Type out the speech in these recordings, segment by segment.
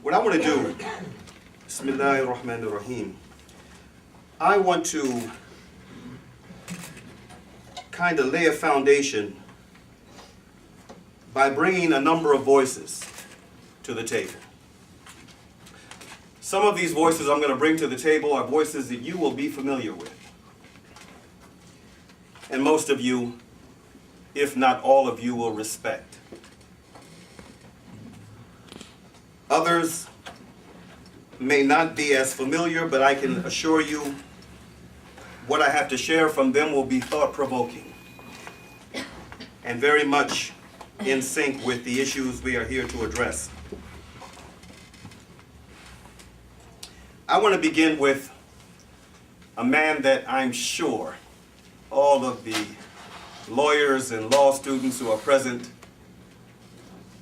What I want to do, Bismillahirrahmanirrahim, I want to kind of lay a foundation by bringing a number of voices to the table. Some of these voices I'm going to bring to the table are voices that you will be familiar with. And most of you, if not all of you, will respect. Others may not be as familiar, but I can assure you what I have to share from them will be thought-provoking and very much in sync with the issues we are here to address. I want to begin with a man that I'm sure all of the lawyers and law students who are present,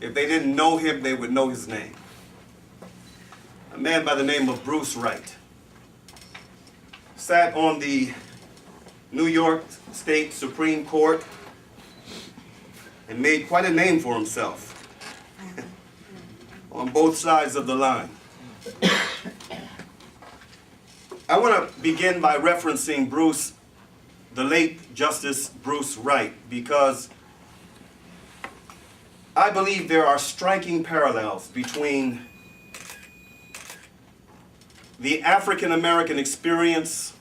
if they didn't know him, they would know his name. A man by the name of Bruce Wright. Sat on the New York State Supreme Court and made quite a name for himself on both sides of the line. I want to begin by referencing Bruce, the late Justice Bruce Wright, because I believe there are striking parallels between the African American experience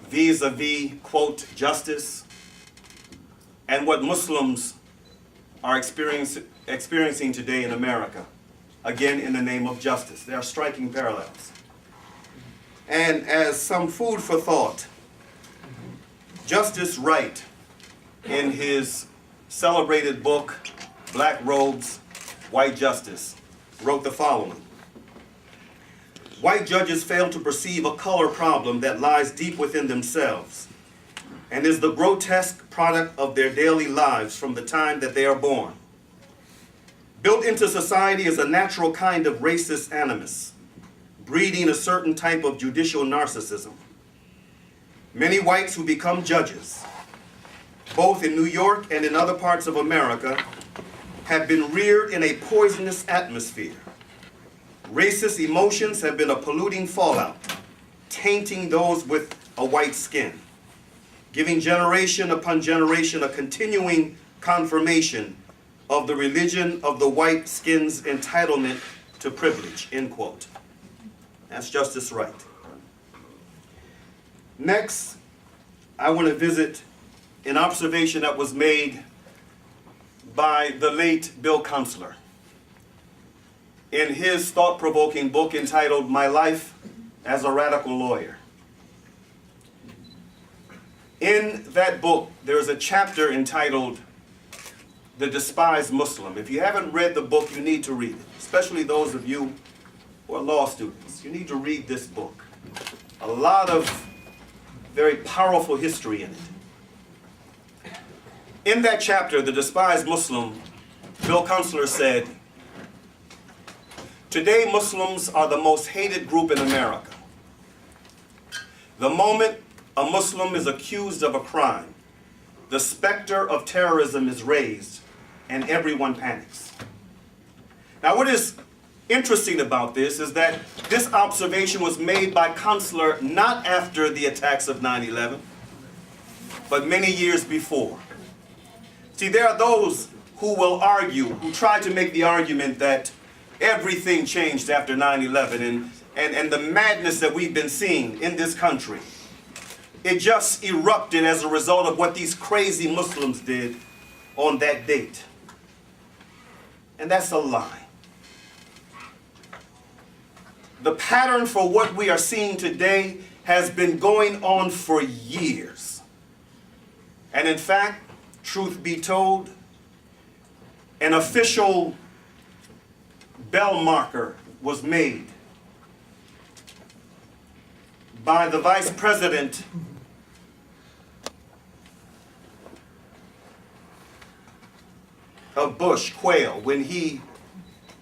vis-a-vis, quote, justice, and what Muslims are experiencing today in America, again in the name of justice. There are striking parallels. And as some food for thought, Justice Wright, in his celebrated book, Black Robes, White Justice, wrote the following. White judges fail to perceive a color problem that lies deep within themselves and is the grotesque product of their daily lives from the time that they are born. Built into society is a natural kind of racist animus, breeding a certain type of judicial narcissism. Many whites who become judges, both in New York and in other parts of America, have been reared in a poisonous atmosphere. Racist emotions have been a polluting fallout, tainting those with a white skin, giving generation upon generation a continuing confirmation of the religion of the white skin's entitlement to privilege, end quote. That's Justice Wright. Next, I want to visit an observation that was made by the late Bill Kunstler in his thought-provoking book entitled My Life as a Radical Lawyer. In that book, there's a chapter entitled The Despised Muslim. If you haven't read the book, you need to read it, especially those of you who are law students. You need to read this book. A lot of very powerful history in it. In that chapter, The Despised Muslim, Bill Kunstler said, today Muslims are the most hated group in America. The moment a Muslim is accused of a crime, the specter of terrorism is raised and everyone panics. Now what is interesting about this is that this observation was made by Kunstler not after the attacks of 9/11, but many years before. See, there are those who will argue, who try to make the argument that everything changed after 9/11 and the madness that we've been seeing in this country, it just erupted as a result of what these crazy Muslims did on that date. And that's a lie. The pattern for what we are seeing today has been going on for years. And in fact, truth be told, an official bell marker was made by the Vice President of Bush, Quayle, when he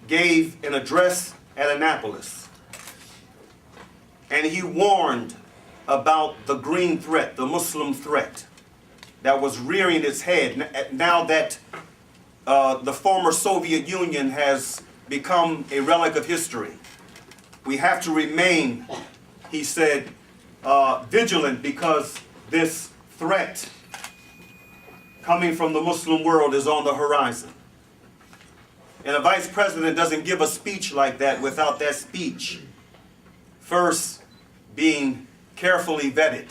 gave an address at Annapolis. And he warned about the green threat, the Muslim threat that was rearing its head now that the former Soviet Union has become a relic of history. We have to remain, he said, vigilant, because this threat coming from the Muslim world is on the horizon. And a vice president doesn't give a speech like that without that speech first being carefully vetted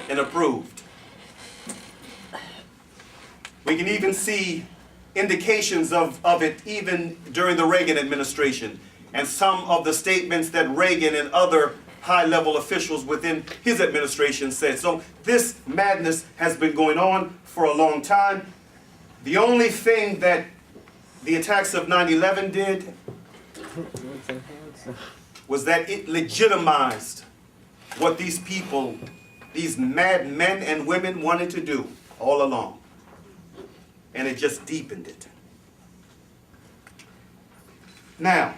and approved. We can even see indications of it even during the Reagan administration, and some of the statements that Reagan and other high-level officials within his administration said. So this madness has been going on for a long time. The only thing that the attacks of 9/11 did was that it legitimized what these people, these mad men and women, wanted to do all along. And it just deepened it. Now,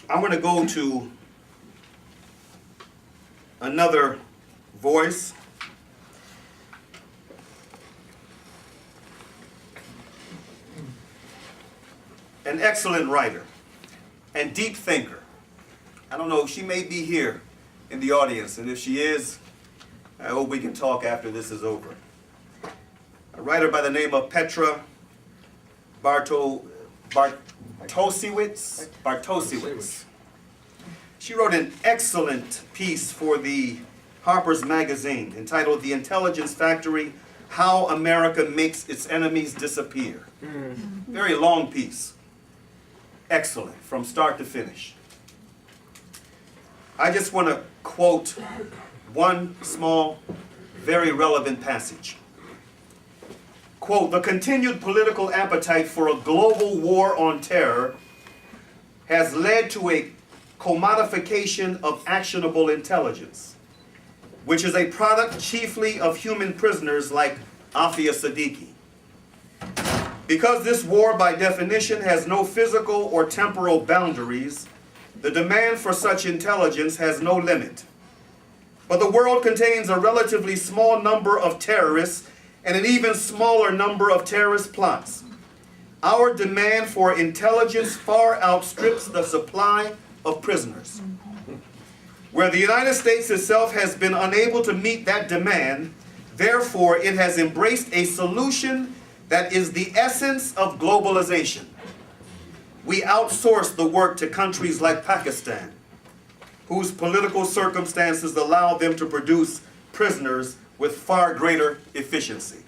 I'm going to go to another voice. An excellent writer and deep thinker. I don't know, she may be here in the audience, and if she is, I hope we can talk after this is over. A writer by the name of Petra Bartosiewicz. She wrote an excellent piece for the Harper's Magazine entitled "The Intelligence Factory: How America Makes Its Enemies Disappear." Very long piece. Excellent, from start to finish. I just want to quote one small, very relevant passage. Quote, "The continued political appetite for a global war on terror has led to a commodification of actionable intelligence, which is a product chiefly of human prisoners like Afia Siddiqui. Because this war, by definition, has no physical or temporal boundaries, the demand for such intelligence has no limit. But the world contains a relatively small number of terrorists and an even smaller number of terrorist plots. Our demand for intelligence far outstrips the supply of prisoners. Where the United States itself has been unable to meet that demand, therefore it has embraced a solution that is the essence of globalization. We outsource the work to countries like Pakistan, whose political circumstances allow them to produce prisoners with far greater efficiency."